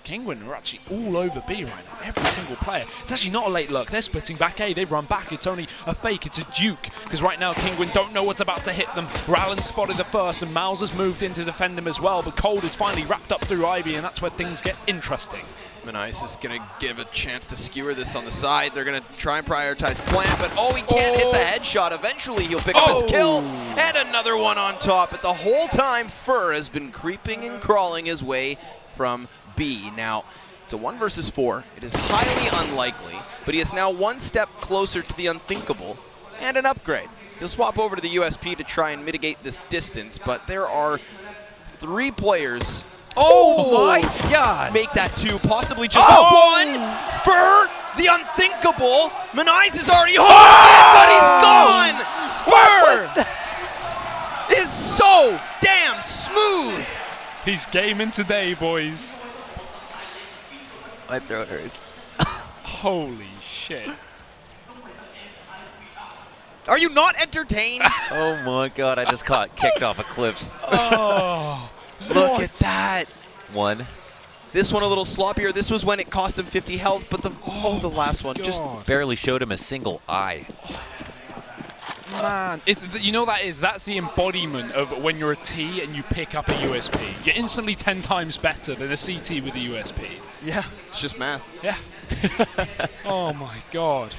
Kinguin are actually all over B right now, every single player. It's actually not a late look, they're splitting back A, they've run back, it's only a fake, it's a juke, because right now Kinguin don't know what's about to hit them. Rallen spotted the first, and Miles has moved in to defend him as well, but Cold is finally wrapped up through Ivy, and that's where things get interesting. Manice is going to give a chance to skewer this on the side. They're going to try and prioritize plant, but he can't hit the headshot. Eventually, he'll pick up his kill, and another one on top. But the whole time, Fur has been creeping and crawling his way from B. Now, it's a 1 versus 4. It is highly unlikely, but he is now one step closer to the unthinkable and an upgrade. He'll swap over to the USP to try and mitigate this distance, but there are 3 players. Oh my God! Make that 2, possibly just 1. Fur, the unthinkable. Manice is already holding it, but he's gone. Fur is so damn smooth. He's gaming today, boys. My throat hurts. Holy shit. Are you not entertained? Oh my God, I just got kicked off a cliff. Oh. Look at that. 1. This one a little sloppier. This was when it cost him 50 health, but the last one just Barely showed him a single eye. Man, you know that's the embodiment of when you're a T and you pick up a USP. You're instantly 10 times better than a CT with a USP. Yeah, it's just math. Yeah. Oh my God.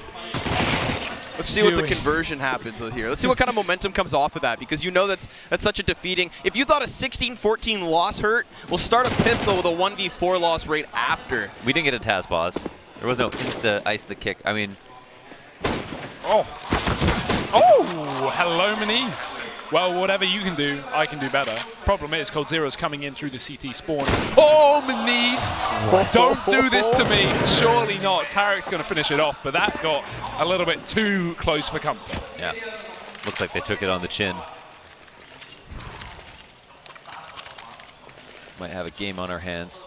Let's see what the conversion happens here. Let's see what kind of momentum comes off of that, because you know that's such a defeating. If you thought a 16-14 loss hurt, we'll start a pistol with a 1v4 loss rate after. We didn't get a Taz pause. There was no insta ice the kick. I mean, Oh, hello, Manice. Well, whatever you can do, I can do better. Problem is, Cold Zero's coming in through the CT spawn. Oh, Manice! Don't do this to me. Surely not. Tarek's going to finish it off, but that got a little bit too close for comfort. yeah. Looks like they took it on the chin. Might have a game on our hands.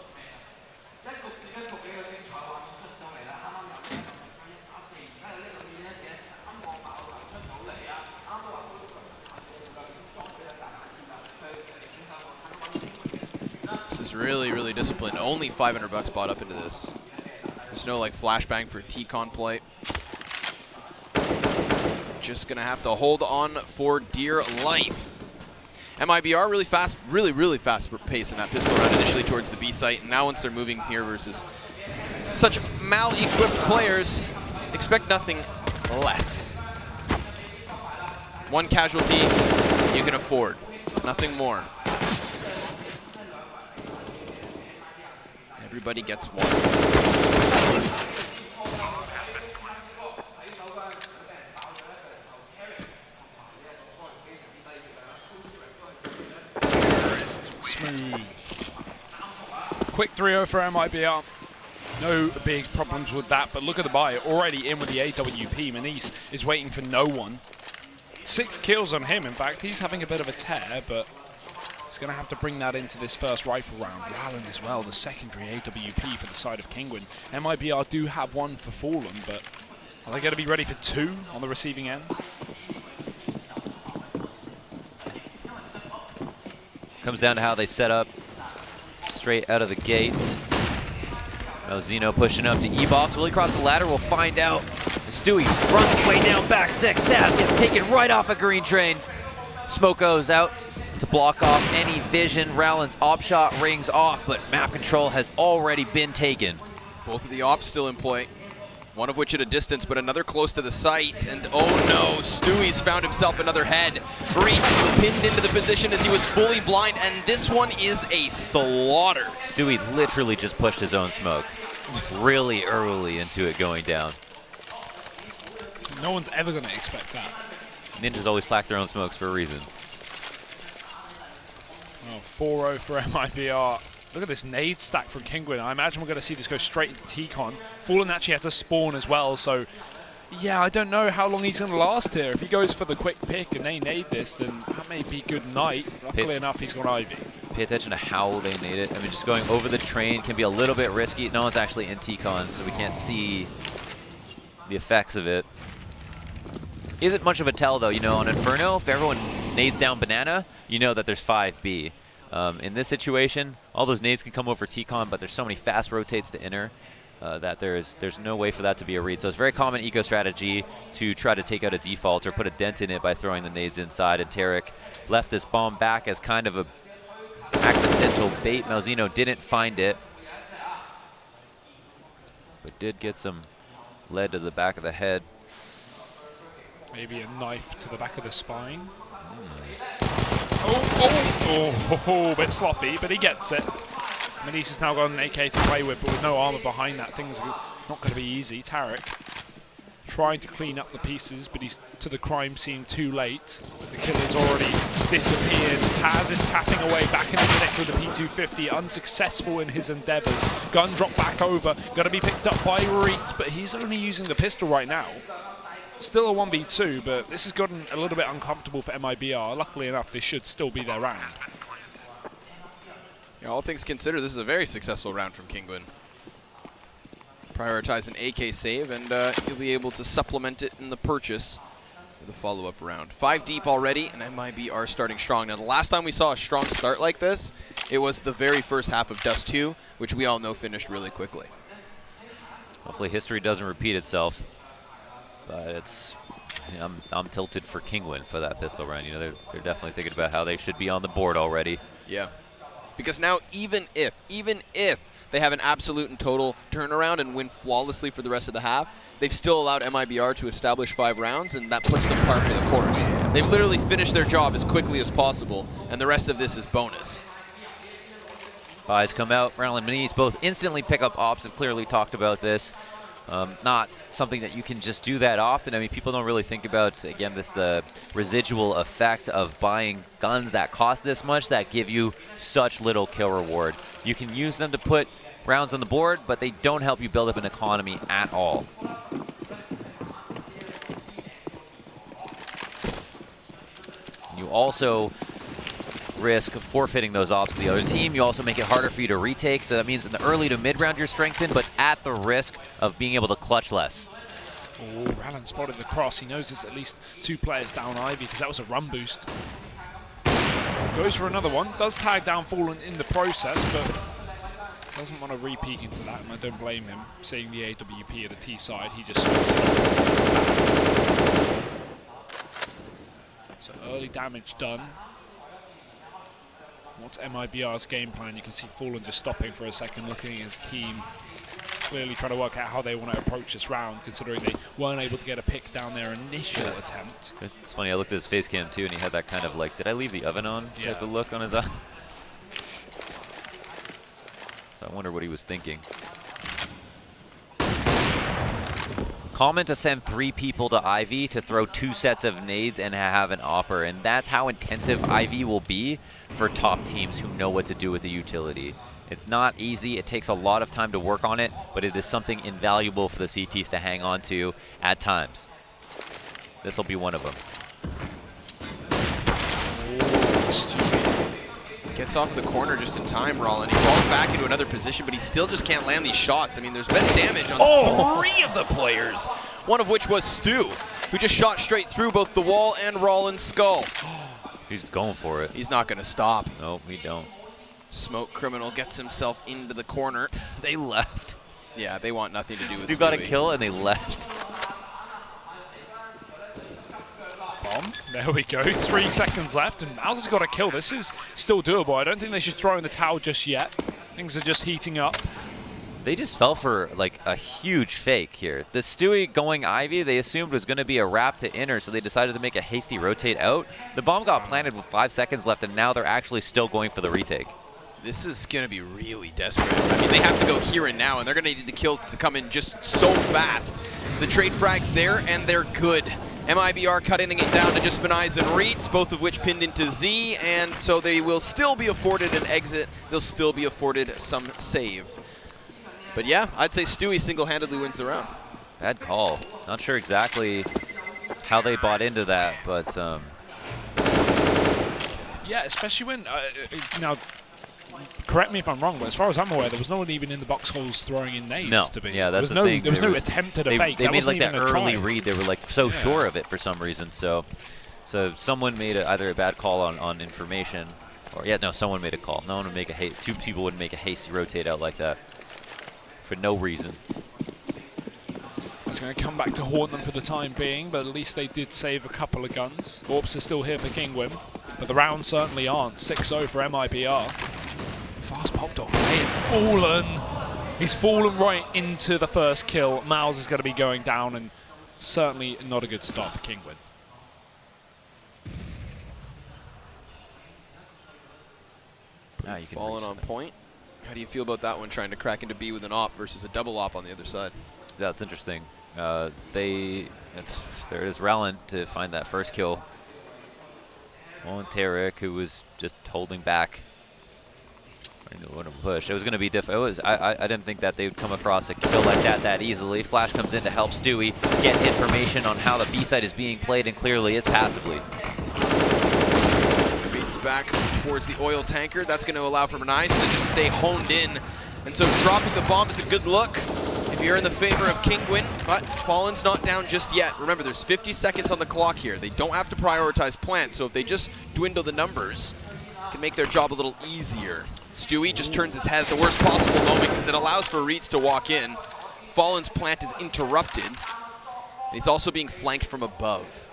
This is really, really disciplined. Only 500 bucks bought up into this. There's no like flashbang for T-Con plate. Just gonna have to hold on for dear life. Mibr really fast, really fast pace in that pistol round initially towards the B site, and now once they're moving here versus such mal-equipped players, expect nothing less. 1 casualty you can afford, nothing more. Everybody gets 1. Smooth. Quick 3-0 for Mibr. No big problems with that, but look at the buy. Already in with the AWP. Manice is waiting for no one. 6 kills on him, in fact. He's having a bit of a tear, but he's going to have to bring that into this first rifle round. Rallen as well, the secondary AWP for the side of Kinguin. Mibr do have 1 for Fallen, but are they going to be ready for 2 on the receiving end? Comes down to how they set up straight out of the gates. Now Zeno pushing up to E-Box. Will he cross the ladder? We'll find out. Stewie runs his way down back 6. Stabs gets taken right off a green train. Smoke goes out to block off any vision. Rallen's op shot rings off, but map control has already been taken. Both of the ops still in play. One of which at a distance, but another close to the site. And oh no, Stewie's found himself another head. Freaks pinned into the position as he was fully blind, and this one is a slaughter. Stewie literally just pushed his own smoke really early into it going down. No one's ever going to expect that. Ninjas always pack their own smokes for a reason. Oh, 4-0 for Mibr. Look at this nade stack from Kinguin. I imagine we're going to see this go straight into T-Con. Fallen actually has a spawn as well, so yeah, I don't know how long he's going to last here. If he goes for the quick pick and they nade this, then that may be good night. Luckily enough, he's got Ivy. Pay attention to how they nade it. I mean, just going over the train can be a little bit risky. No one's actually in T-Con, so we can't see the effects of it. Isn't much of a tell, though. You know, on Inferno, if everyone nades down Banana, you know that there's 5B. In this situation, all those nades can come over T-Con, but there's so many fast rotates to inner that there's no way for that to be a read. So it's a very common eco strategy to try to take out a default or put a dent in it by throwing the nades inside. And Tarek left this bomb back as kind of a accidental bait. Malzeno didn't find it, but did get some lead to the back of the head. Maybe a knife to the back of the spine. A bit sloppy, but he gets it. Manise has now got an AK to play with, but with no armor behind that, things are not going to be easy. Tarek trying to clean up the pieces, but he's to the crime scene too late. The killer's already disappeared. Taz is tapping away back into the neck with the P250, unsuccessful in his endeavors. Gun drop back over, got to be picked up by Reet, but he's only using the pistol right now. Still a 1v2, but this has gotten a little bit uncomfortable for MIBR. Luckily enough, this should still be their round. Yeah, all things considered, this is a very successful round from Kinguin. Prioritize an AK save, and he'll be able to supplement it in the purchase with a follow-up round. 5 deep already, and MIB are starting strong. Now, the last time we saw a strong start like this, it was the very first half of Dust 2, which we all know finished really quickly. Hopefully history doesn't repeat itself. But it's, I'm tilted for Kinguin for that pistol round. You know, they're definitely thinking about how they should be on the board already. Yeah, because now even if they have an absolute and total turnaround and win flawlessly for the rest of the half, they've still allowed MIBR to establish 5 rounds, and that puts them par for the course. They've literally finished their job as quickly as possible, and the rest of this is bonus. Buys come out. Rowell and Manise both instantly pick up ops. Have clearly talked about this. Not something that you can just do that often. I mean, people don't really think about, again, the residual effect of buying guns that cost this much that give you such little kill reward. You can use them to put rounds on the board, but they don't help you build up an economy at all. You also risk forfeiting those ops to the other team. You also make it harder for you to retake, so that means in the early to mid-round you're strengthened, but at the risk of being able to clutch less. Oh, Rallan spotted the cross. He knows there's at least 2 players down Ivy because that was a run boost. Goes for another one. Does tag down Fallen in the process, but doesn't want to re-peek into that, and I don't blame him. Seeing the AWP at the T side, he just so early damage done. What's MIBR's game plan? You can see Fallen just stopping for a second, looking at his team, clearly trying to work out how they want to approach this round, considering they weren't able to get a pick down their initial attempt. It's funny, I looked at his face cam too, and he had that kind of like, did I leave the oven on type of look on his eye. So I wonder what he was thinking. Common to send 3 people to Ivy to throw 2 sets of nades and have an opper, and that's how intensive Ivy will be for top teams who know what to do with the utility. It's not easy, it takes a lot of time to work on it, but it is something invaluable for the CTs to hang on to at times. This will be one of them. Gets off the corner just in time, Rollin. He falls back into another position, but he still just can't land these shots. I mean, there's been damage on 3 of the players, one of which was Stu, who just shot straight through both the wall and Rollin's skull. He's going for it. He's not going to stop. No, we don't. Smoke Criminal gets himself into the corner. They left. Yeah, they want nothing to do with Stu got a kill and they left. Bomb. There we go. 3 seconds left, and Mauser's got a kill. This is still doable. I don't think they should throw in the towel just yet. Things are just heating up. They just fell for like a huge fake here. The Stewie going Ivy, they assumed was going to be a wrap to inner, so they decided to make a hasty rotate out. The bomb got planted with 5 seconds left, and now they're actually still going for the retake. This is going to be really desperate. I mean, they have to go here and now, and they're going to need the kills to come in just so fast. The trade frag's there, and they're good. MIBR cutting it down to just Benaiz and Reetz, both of which pinned into Z, and so they will still be afforded an exit. They'll still be afforded some save. But yeah, I'd say Stewie single-handedly wins the round. Bad call. Not sure exactly how they bought into that, but yeah, especially when now. Correct me if I'm wrong, but as far as I'm aware, there was no one even in the box holes throwing in nades to be. Yeah, that's the thing. thing. There was no attempt at a fake. They that made like that early try. read. They were like so sure of it for some reason. So someone made either a bad call on information, Or yeah, no, someone made a call. No one would make a two people would make a hasty rotate out like that for no reason. It's going to come back to haunt them for the time being, but at least they did save a couple of guns. Orps are still here for Kinguin, but the rounds certainly aren't. 6-0 for Mibr. Fast pop dog. Fallen. He's fallen right into the first kill. Miles is going to be going down, and certainly not a good start for Kinguin. Fallen on point. How do you feel about that one, trying to crack into B with an op versus a double op on the other side? That's interesting. There it is, Rallen to find that first kill. On Tarek, who was just holding back. I didn't want to push. It was going to be difficult. I didn't think that they would come across a kill like that easily. Flash comes in to help Stewie get information on how the B side is being played, and clearly it's passively. Beats back towards the oil tanker. That's going to allow for Manise to just stay honed in. And so dropping the bomb is a good look if you're in the favor of Kinguin, but Fallen's not down just yet. Remember, there's 50 seconds on the clock here. They don't have to prioritize plant, so if they just dwindle the numbers, it can make their job a little easier. Stewie just turns his head at the worst possible moment because it allows for Reitz to walk in. Fallen's plant is interrupted, and he's also being flanked from above.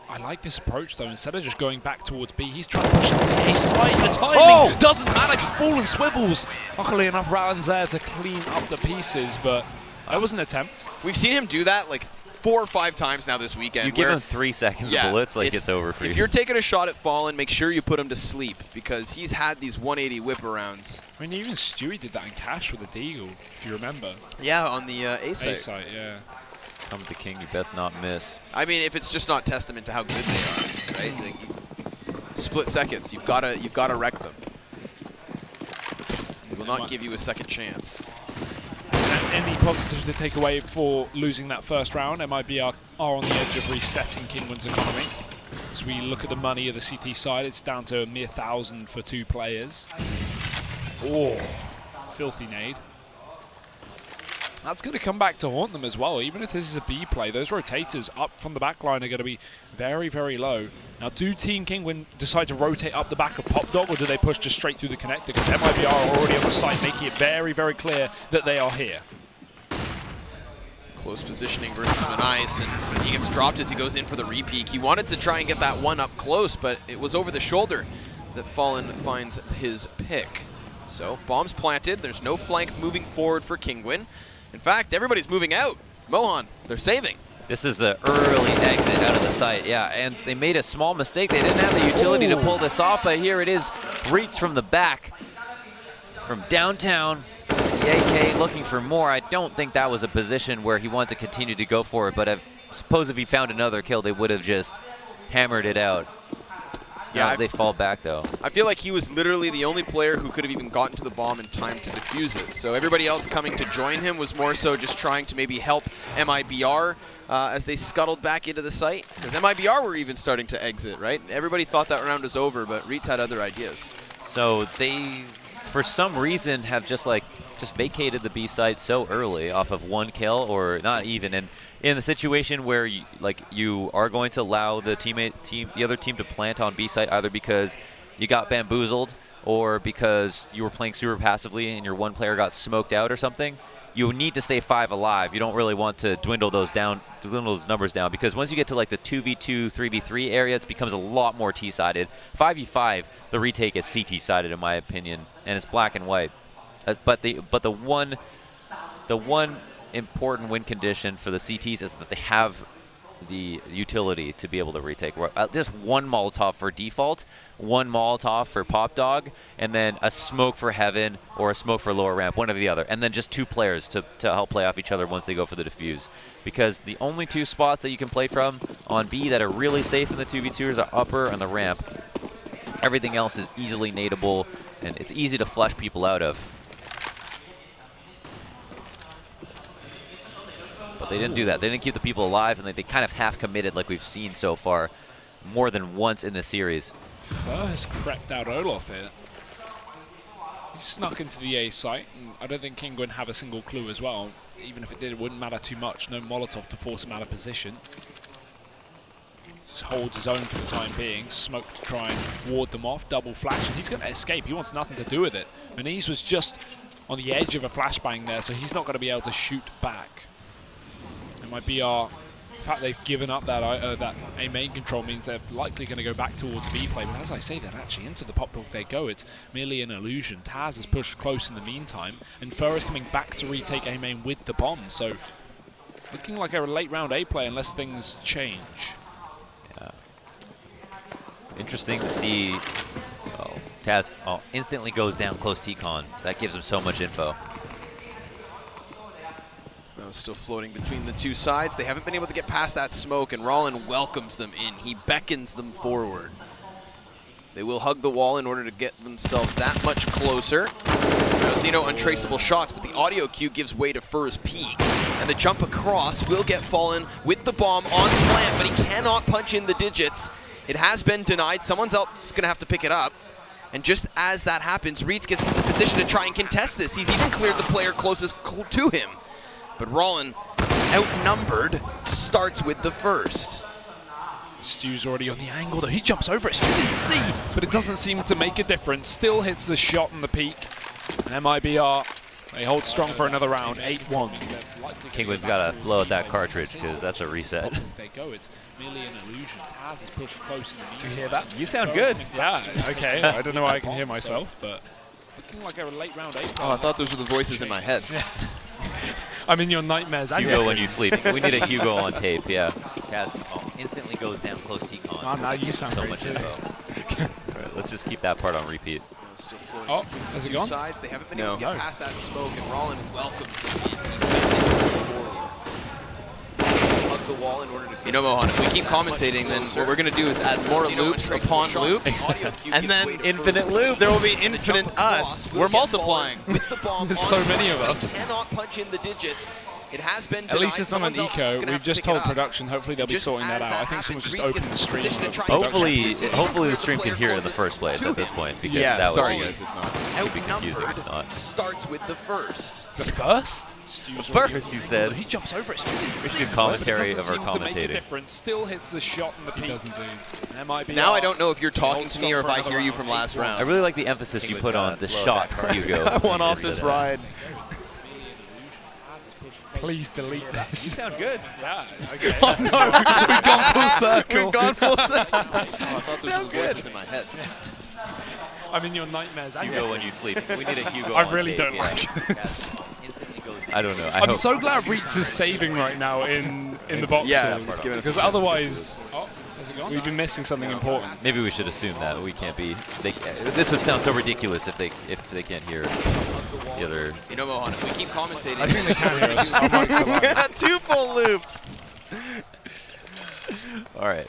I like this approach, though. Instead of just going back towards B, he's trying to push into the A side. The timing doesn't matter, just Fallen swivels. Luckily enough, Rallen's there to clean up the pieces, but that was an attempt. We've seen him do that like 4 or 5 times now this weekend. You give him 3 seconds of bullets, like it's over for you. If you're taking a shot at Fallen, make sure you put him to sleep, because he's had these 180 whip arounds. I mean, even Stewie did that in Cash with the Deagle, if you remember. Yeah, on the A site. A site, yeah. Come to King, you best not miss. I mean, if it's just not testament to how good they are, right? Like, split seconds, you've got to wreck them. They will not give you a second chance. And any positives to take away for losing that first round? Mibr are on the edge of resetting Kinguin's economy. As we look at the money of the CT side, it's down to a mere 1,000 for 2 players. Oh, filthy nade. That's going to come back to haunt them as well. Even if this is a B play, those rotators up from the back line are going to be very, very low. Now, do Team Kinguin decide to rotate up the back of Pop Dog, or do they push just straight through the connector? Because Mibr are already on the site, making it very, very clear that they are here. Close positioning versus Manise, and he gets dropped as he goes in for the repeat. He wanted to try and get that one up close, but it was over the shoulder that Fallen finds his pick. So, bombs planted. There's no flank moving forward for Kinguin. In fact, everybody's moving out. Mohan, they're saving. This is an early exit out of the site, yeah, and they made a small mistake. They didn't have the utility to pull this off, but here it is. Reitz from the back, from downtown. The AK looking for more. I don't think that was a position where he wanted to continue to go for it, but I suppose if he found another kill, they would have just hammered it out. Yeah, they fall back, though. I feel like he was literally the only player who could have even gotten to the bomb in time to defuse it. So everybody else coming to join him was more so just trying to maybe help Mibr as they scuttled back into the site. Because Mibr were even starting to exit, right? Everybody thought that round was over, but Reitz had other ideas. So they, for some reason, have just vacated the B site so early off of 1 kill, or not even. And in the situation where you are going to allow the other team to plant on B site, either because you got bamboozled or because you were playing super passively and your one player got smoked out or something, you need to stay 5 alive. You don't really want to dwindle those numbers down, because once you get to like the 2v2, 3v3 area, it becomes a lot more T-sided. 5v5, the retake is CT-sided in my opinion, and it's black and white. But the one important win condition for the CTs is that they have the utility to be able to retake. Just 1 Molotov for default, 1 Molotov for Pop Dog, and then a smoke for Heaven or a smoke for lower ramp, one or the other, and then just 2 players to help play off each other once they go for the defuse. Because the only 2 spots that you can play from on B that are really safe in the 2v2s are upper and the ramp. Everything else is easily nadeable, and it's easy to flush people out of. But they didn't do that. They didn't keep the people alive, and they kind of half-committed like we've seen so far more than once in this series. Fur has crept out Olaf here. He snuck into the A site, and I don't think Kinguin have a single clue as well. Even if it did, it wouldn't matter too much. No Molotov to force him out of position. Just holds his own for the time being. Smoke to try and ward them off. Double flash, and he's going to escape. He wants nothing to do with it. Maniz was just on the edge of a flashbang there, so he's not going to be able to shoot back. It might be our... The fact they've given up that that A main control means they're likely going to go back towards B play. But as I say, they're actually into the pop block they go. It's merely an illusion. Taz is pushed close in the meantime, and Fur is coming back to retake A main with the bomb. So looking like a late round A play unless things change. Yeah. Interesting to see. Oh, Taz instantly goes down close T-Con. That gives him so much info. Still floating between the two sides. They haven't been able to get past that smoke, and Rollin welcomes them in. He beckons them forward. They will hug the wall in order to get themselves that much closer. Now Zeno untraceable shots, but the audio cue gives way to Fur's peak. And the jump across will get Fallen with the bomb on plant, but he cannot punch in the digits. It has been denied. Someone else going to have to pick it up. And just as that happens, Reeds gets into position to try and contest this. He's even cleared the player closest to him. But Rollin, outnumbered, starts with the first. Stu's already on the angle, though. He jumps over it. Stu didn't see, but it doesn't seem to make a difference. Still hits the shot on the peak. And MIBR, they hold strong for another round, 8-1. Kinguin's got to blow out that cartridge because that's a reset. They go. It's merely an illusion. Taz is pushed close in the meantime. Did you hear that? You sound good. Yeah, okay. I don't know why I can hear myself, but looking like a late round 8. Oh, I thought those were the voices in my head. I'm in your nightmares. Hugo when you sleep. We need a Hugo on tape, yeah. Taz instantly goes down close T-Con. Oh, now you sound so great much too. info. All right, let's just keep that part on repeat. Oh, has it gone? Sides, they haven't been No. able to get past that smoke, and Rollin welcomes them in. He beckons them forward. Hug the wall in order to... You know, Mohan, if we keep commentating, then what we're going to do is add more loops upon loops, and then Infinite loop. there will be infinite us. We're multiplying. With the bomb There's so many of us. Cannot punch in the digits. It has been At least it's not an eco. We've just told production. Hopefully they'll be sorting that out. I think someone's just opened the stream. Hopefully the stream can hear it in the first place at this point, because that sorry would guys, if not. could be confusing if not. Starts with the first. The first? First, you said. He jumps over it. We should do commentary of our commentating. Difference. Still hits the shot in the peak. He doesn't do. Now I don't know if you're talking to me or if I hear you from last round. I really like the emphasis you put on the shot, Hugo. I want off this ride. Please delete You this. sound good. Yeah, okay. Oh no, we've gone full circle. We've gone full circle. Oh, I thought those were the good. voices in my head. I'm in your nightmares. Hugo when you sleep. We need a Hugo I on really tape, don't yeah. like this. I don't know. I'm so glad Reeds is saving right now in the boxes. Yeah, it's giving us a because chance to otherwise, we've been missing something important. Maybe we should assume that we can't be. This would sound so ridiculous if they can't hear the other. You know, Mohan, if we keep commentating, I think they can hear us. Our mics are live. 2 full loops. All right.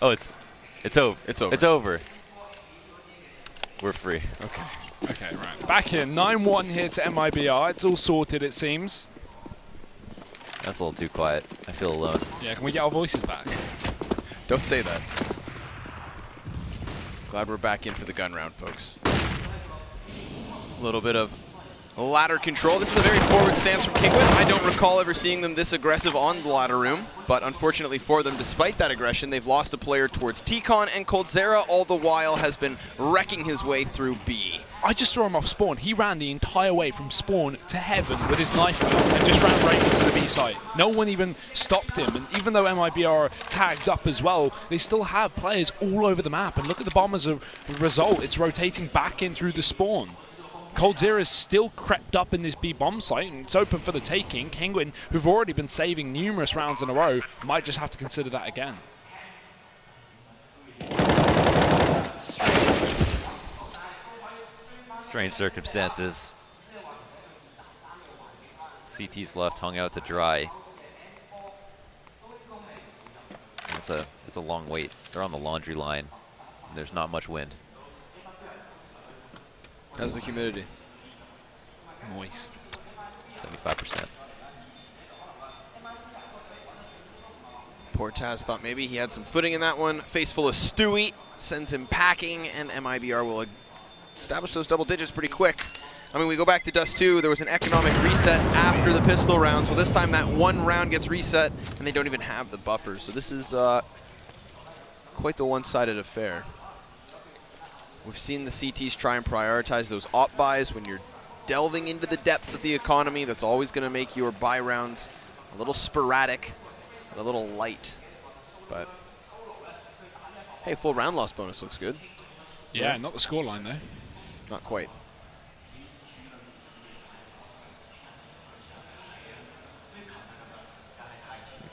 Oh, it's over. It's over. It's over. We're free. Okay, right. Back in 9-1 here to MIBR. It's all sorted, it seems. That's a little too quiet. I feel alone. Yeah, can we get our voices back? Don't say that. Glad we're back in for the gun round, folks. A little bit of ladder control. This is a very forward stance from Kinguin. I don't recall ever seeing them this aggressive on the ladder room, but unfortunately for them, despite that aggression, they've lost a player towards T-Con, and Coldzera all the while has been wrecking his way through B. I just saw him off spawn. He ran the entire way from spawn to heaven with his knife out and just ran right into the B site. No one even stopped him, and even though MIBR are tagged up as well, they still have players all over the map. And look at the bomb as a result. It's rotating back in through the spawn. Coldzera's still crept up in this B bomb site, and it's open for the taking. Kinguin, who've already been saving numerous rounds in a row, might just have to consider that again. Strange circumstances. CT's left hung out to dry. It's a long wait. They're on the laundry line. And there's not much wind. How's the humidity? Moist. 75%. Poor Taz thought maybe he had some footing in that one. Face full of Stewie sends him packing, and MIBR will establish those double digits pretty quick. I mean, we go back to Dust 2. There was an economic reset after the pistol rounds. Well, this time that one round gets reset, and they don't even have the buffers. So this is quite the one-sided affair. We've seen the CTs try and prioritize those op buys when you're delving into the depths of the economy. That's always going to make your buy rounds a little sporadic and a little light. But hey, full round loss bonus looks good. Yeah, not the scoreline though. Not quite.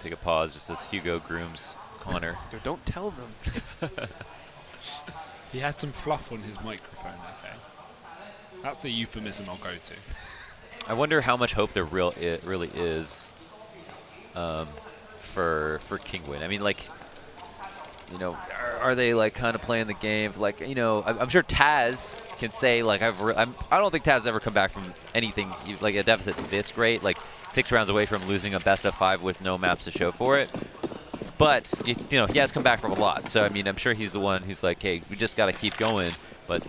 Take a pause just as Hugo grooms Connor. No, don't tell them. He had some fluff on his microphone, okay. That's the euphemism I'll go to. I wonder how much hope there really is for Kinguin. I mean, like, you know, are they like kind of playing the game? Like, you know, I'm sure Taz can say like I don't think Taz has ever come back from anything like a deficit this great. Like 6 rounds away from losing a best of 5 with no maps to show for it. But you know, he has come back from a lot. So I mean, I'm sure he's the one who's like, hey, we just got to keep going. But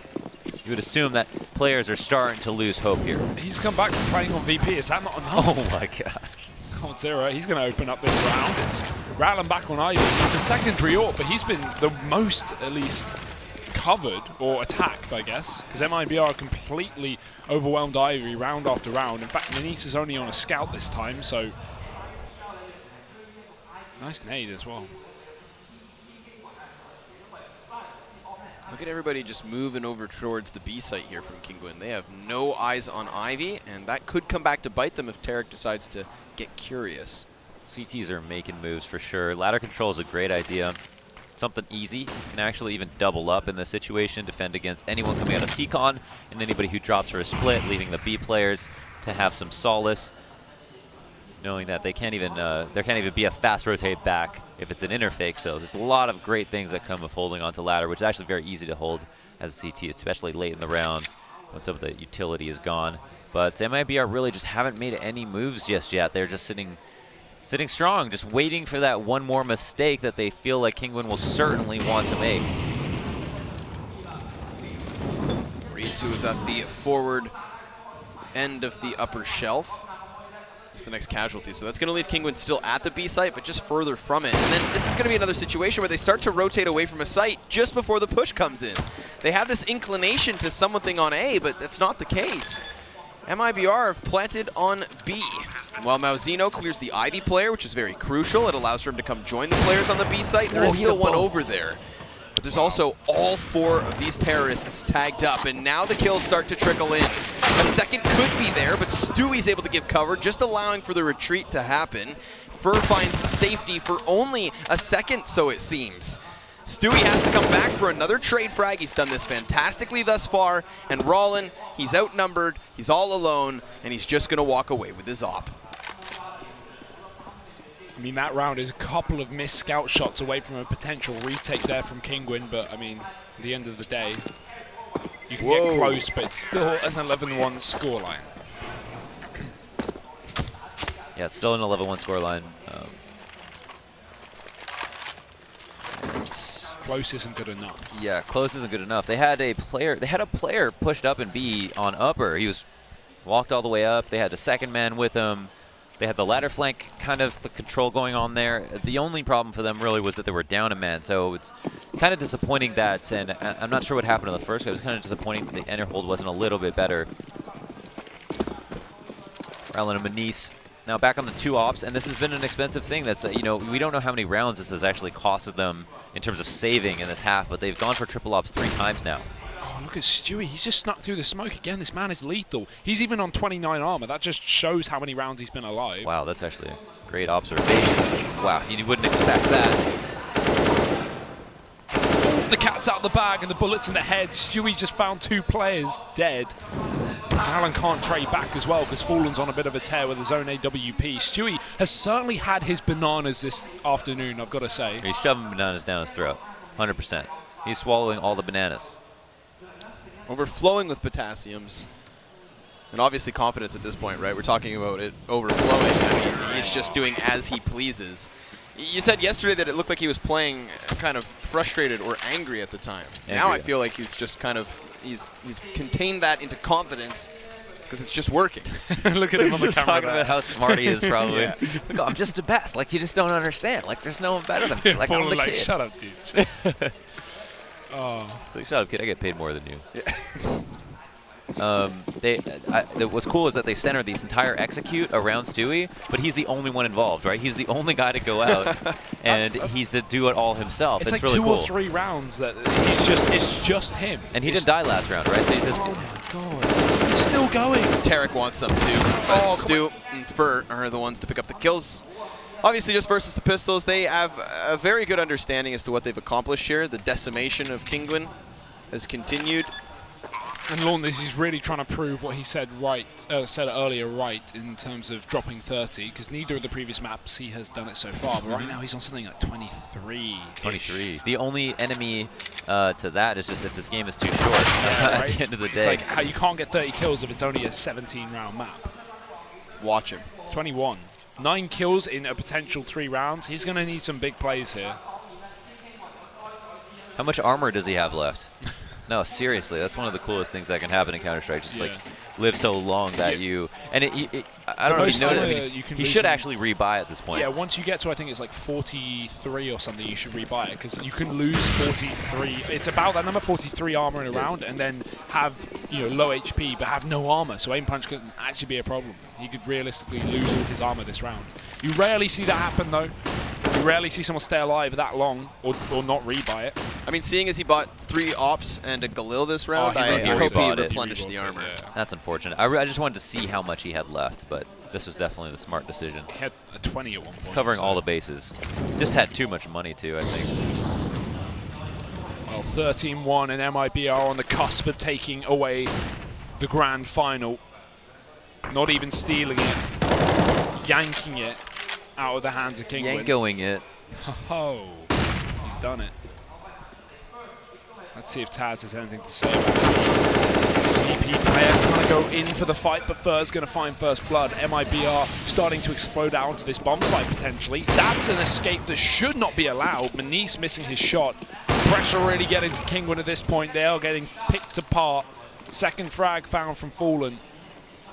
you would assume that players are starting to lose hope here. He's come back from playing on VP. Is that not enough? Oh my gosh. Cold Zero, he's going to open up this round. It's rattling back on Ivy. He's a secondary AWP, but he's been the most, at least, covered or attacked, I guess. Because Mibr completely overwhelmed Ivy round after round. In fact, Manise is only on a scout this time, so... Nice nade as well. Look at everybody just moving over towards the B site here from Kinguin. They have no eyes on Ivy, and that could come back to bite them if Tarek decides to get curious. CTs are making moves for sure. Ladder control is a great idea. Something easy. You can actually even double up in this situation, defend against anyone coming out of T-Con, and anybody who drops for a split, leaving the B players to have some solace, knowing that they can't even there can't even be a fast rotate back if it's an interfake. So there's a lot of great things that come with holding onto ladder, which is actually very easy to hold as a CT, especially late in the round when some of the utility is gone. But Mibr really just haven't made any moves just yet. They're just sitting strong, just waiting for that one more mistake that they feel like Kinguin will certainly want to make. Ritsu is at the forward end of the upper shelf. It's the next casualty, so that's going to leave Kinguin still at the B site, but just further from it. And then this is going to be another situation where they start to rotate away from a site just before the push comes in. They have this inclination to something on A, but that's not the case. Mibr have planted on B. While Mauzino clears the Ivy player, which is very crucial, it allows for him to come join the players on the B site. There is still one over there. But there's also all 4 of these terrorists tagged up, and now the kills start to trickle in. A second could be there, but Stewie's able to give cover, just allowing for the retreat to happen. Fur finds safety for only a second, so it seems. Stewie has to come back for another trade frag. He's done this fantastically thus far, and Rollin, he's outnumbered, he's all alone, and he's just going to walk away with his op. I mean, that round is a couple of missed scout shots away from a potential retake there from Kinguin, but I mean, at the end of the day, you can get close, but it's still an 11-1 scoreline. Yeah, it's still an 11-1 scoreline. Close isn't good enough. Yeah, close isn't good enough. They had a player pushed up in B on upper. He was walked all the way up. They had a second man with him. They had the ladder flank kind of the control going on there. The only problem for them really was that they were down a man. So it's kind of disappointing that, and I'm not sure what happened in the first. It was kind of disappointing that the enter hold wasn't a little bit better. Rallen and Manise now back on the 2 ops, and this has been an expensive thing. That's you know, we don't know how many rounds this has actually costed them in terms of saving in this half, but they've gone for triple ops 3 times now. Oh, look at Stewie. He's just snuck through the smoke again. This man is lethal. He's even on 29 armor. That just shows how many rounds he's been alive. Wow, that's actually a great observation. Wow, you wouldn't expect that. The cat's out the bag and the bullets in the head. Stewie just found 2 players dead. Alan can't trade back as well because Fallen's on a bit of a tear with his own AWP. Stewie has certainly had his bananas this afternoon, I've got to say. He's shoving bananas down his throat, 100%. He's swallowing all the bananas. Overflowing with potassiums. And obviously confidence at this point, right? We're talking about it overflowing. I mean, he's just doing as he pleases. You said yesterday that it looked like he was playing kind of frustrated or angry at the time. Now I feel like he's just kind of, he's contained that into confidence because it's just working. Look at him on the Just camera. talking about how smart he is, probably. Yeah. Like, oh, I'm just the best. Like, you just don't understand. Like, there's no one better than me. Yeah, Like, I'm the like, kid. shut up, dude. Oh. It's like, shut up, kid. I get paid more than you. Yeah. What's cool is that they center this entire execute around Stewie, but he's the only one involved, right? He's the only guy to go out, and he's to do it all himself. It's like really 2 cool. or 3 rounds that it's just him. And he didn't die last round, right? So he's just, Oh my god. He's still going. Tarek wants some too. But Stu and Fur are the ones to pick up the kills. Obviously, just versus the Pistols, they have a very good understanding as to what they've accomplished here. The decimation of Kinguin has continued. And Launders is really trying to prove what he said earlier right in terms of dropping 30, because neither of the previous maps he has done it so far. But right now he's on something like 23. 23. The only enemy to that is just if this game is too short at the end of the day. It's like how you can't get 30 kills if it's only a 17-round map. Watch him. 21. 9 kills in a potential 3 rounds. He's going to need some big plays here. How much armor does he have left? No, seriously, that's one of the coolest things that can happen in Counter-Strike. Just like live so long that you and I don't know if you know that. He should actually rebuy at this point. Yeah, once you get to I think it's like 43 or something, you should rebuy it because you can lose 43. It's about that number, 43 armor in a round, and then have low HP but have no armor. So aim punch couldn't actually be a problem. He could realistically lose all his armor this round. You rarely see that happen though. You rarely see someone stay alive that long or not rebuy it. I mean, seeing as he bought 3 Ops and a Galil this round, I hope he replenished the armor. Yeah. That's unfortunate. I just wanted to see how much he had left, but this was definitely the smart decision. He had a 20 at one point. Covering all the bases. Just had too much money too, I think. Well, 13-1 and MIB are on the cusp of taking away the grand final. Not even stealing it. Yanking it out of the hands of Kinguin. Yankoing it. Oh, he's done it. Let's see if Taz has anything to say about it. CP player trying to go in for the fight, but Fur's going to find first blood. MIBR starting to explode out onto this bomb site potentially. That's an escape that should not be allowed. Manice missing his shot. Pressure really getting to Kinguin at this point. They are getting picked apart. Second frag found from Fallen.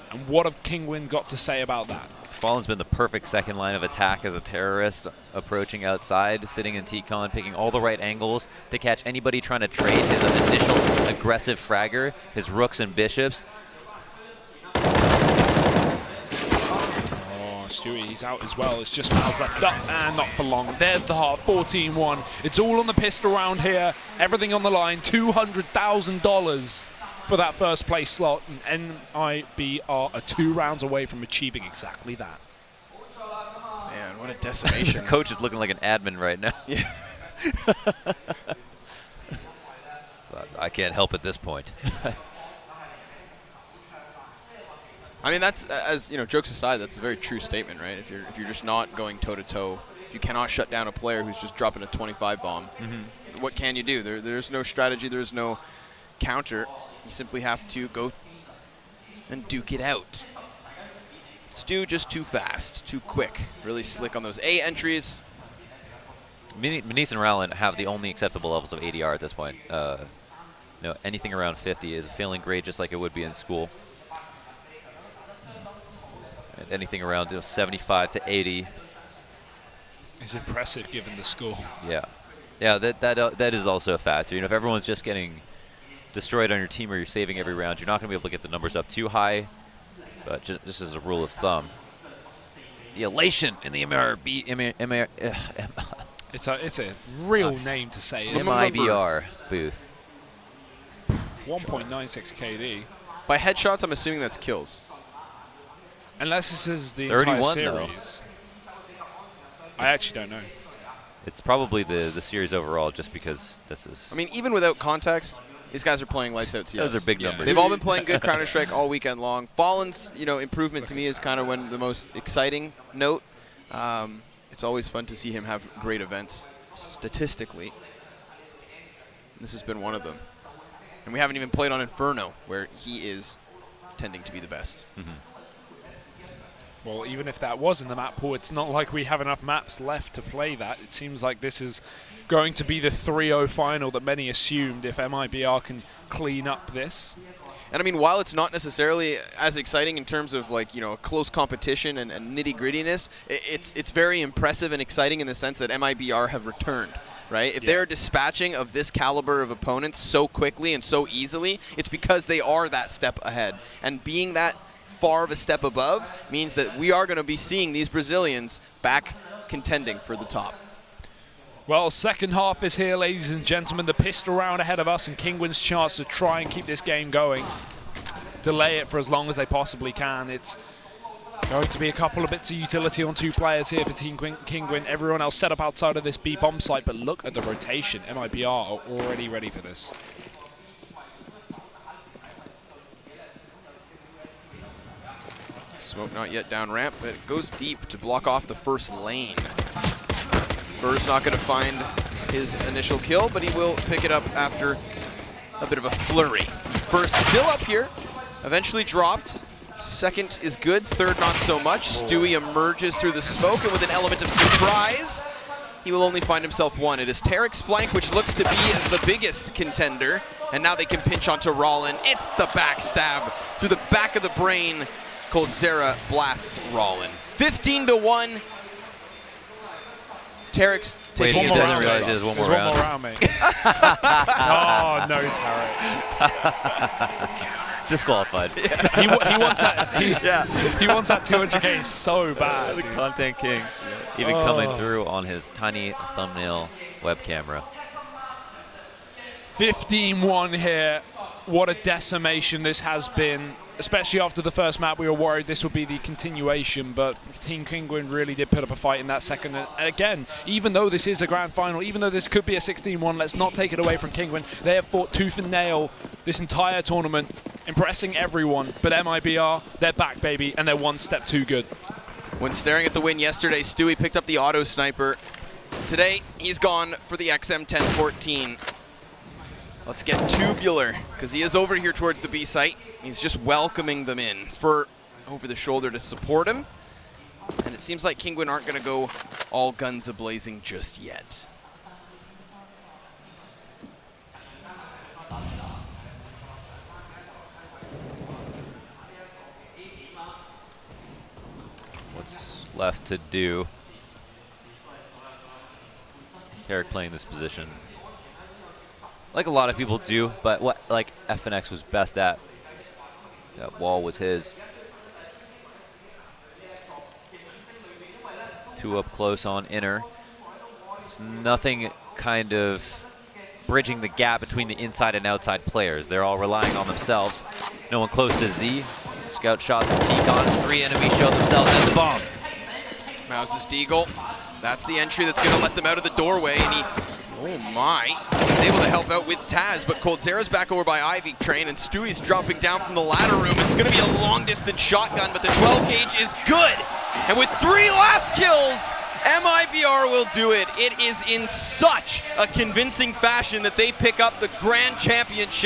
And what have Kinguin got to say about that? Fallen's been the perfect second line of attack as a terrorist, approaching outside, sitting in T-Con, picking all the right angles to catch anybody trying to trade his initial aggressive fragger, his rooks and bishops. Oh, Stewie, he's out as well. It's just Mal's left up, and not for long. There's the heart, 14-1. It's all on the pistol round here. Everything on the line, $200,000 for that first place slot, and MIB are 2 rounds away from achieving exactly that. Man, what a decimation. Coach is looking like an admin right now. Yeah. I can't help at this point. I mean, that's, as jokes aside, that's a very true statement, right? If you're just not going toe-to-toe, if you cannot shut down a player who's just dropping a 25 bomb, what can you do? There's no strategy, there's no counter. You simply have to go and duke it out. Stu just too fast, too quick, really slick on those A entries. Manice and Rowland have the only acceptable levels of ADR at this point. Anything around 50 is a failing grade, just like it would be in school. And anything around 75 to 80 is impressive given the score. Yeah, that is also a factor. If everyone's just getting destroyed on your team or you're saving every round, you're not going to be able to get the numbers up too high. But just as a rule of thumb, the elation in the It's a real name to say. MIBR booth. 1.96 KD. By headshots, I'm assuming that's kills. Unless this is the entire series. I actually don't know. It's probably the series overall, just because this is... I mean, even without context, these guys are playing lights out CS. Those are big numbers. They've all been playing good Counter-Strike all weekend long. Fallen's, improvement to me is kind of the most exciting note. It's always fun to see him have great events statistically. This has been one of them. And we haven't even played on Inferno, where he is tending to be the best. Well, even if that was in the map pool, it's not like we have enough maps left to play that. It seems like this is going to be the 3-0 final that many assumed if MIBR can clean up this. And I mean, while it's not necessarily as exciting in terms of like, close competition and nitty-grittiness, it's very impressive and exciting in the sense that MIBR have returned. Right? If they're dispatching of this caliber of opponents so quickly and so easily, it's because they are that step ahead. And being that far of a step above means that we are going to be seeing these Brazilians back contending for the top. Well, second half is here, ladies and gentlemen. The pistol round ahead of us and Kinguin's chance to try and keep this game going. Delay it for as long as they possibly can. It's going to be a couple of bits of utility on 2 players here for Team Kinguin. Everyone else set up outside of this B bomb site, but look at the rotation. MIBR are already ready for this. Smoke not yet down ramp, but it goes deep to block off the first lane. Burr's not going to find his initial kill, but he will pick it up after a bit of a flurry. Bur's still up here, eventually dropped. Second is good, third not so much. Stewie emerges through the smoke, and with an element of surprise, he will only find himself one. It is Tarek's flank, which looks to be the biggest contender, and now they can pinch onto Rollin. It's the backstab through the back of the brain. Coldzera blasts Rollin. 15-1. Tarek's Wait, taking he his doesn't extra realize shot. there's one There's more one round. more round, mate. Oh, no, Tarek. Disqualified. He wants that. He wants that 200K so bad. The dude. Content King. Even coming through on his tiny thumbnail web camera. 15-1 here. What a decimation this has been. Especially after the first map, we were worried this would be the continuation, but Team Kinguin really did put up a fight in that second. And again, even though this is a grand final, even though this could be a 16-1, let's not take it away from Kinguin. They have fought tooth and nail this entire tournament, impressing everyone. But MIBR, they're back, baby, and they're one step too good. When staring at the win yesterday, Stewie picked up the auto sniper. Today, he's gone for the XM1014. Let's get tubular, because he is over here towards the B site. He's just welcoming them in for over the shoulder to support him. And it seems like Kinguin aren't going to go all guns a-blazing just yet. What's left to do? Tarek playing this position like a lot of people do, but what FNX was best at. That wall was his. 2 up close on inner. There's nothing kind of bridging the gap between the inside and outside players. They're all relying on themselves. No one close to Z. Scout shots and T-Con as 3 enemies show themselves at the bomb. Mouse's Deagle. That's the entry that's going to let them out of the doorway, and he, oh my, he's able to help out with Taz, but Coldzera's back over by Ivy Train, and Stewie's dropping down from the ladder room. It's going to be a long-distance shotgun, but the 12 gauge is good. And with 3 last kills, MIBR will do it. It is in such a convincing fashion that they pick up the Grand Championship.